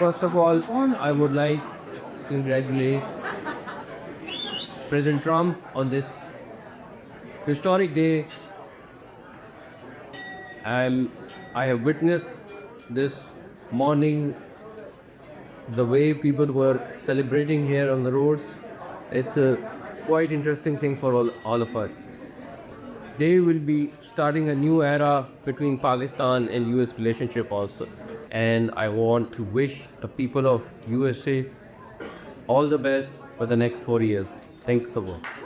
First of all, I would like to congratulate President Trump on this historic day. I have witnessed this morning the way people were celebrating here on the roads. It's a quite interesting thing for all of us. They will be starting a new era between Pakistan and US relationship also. And I want to wish the people of USA all the best for the next 4 years. Thanks so much.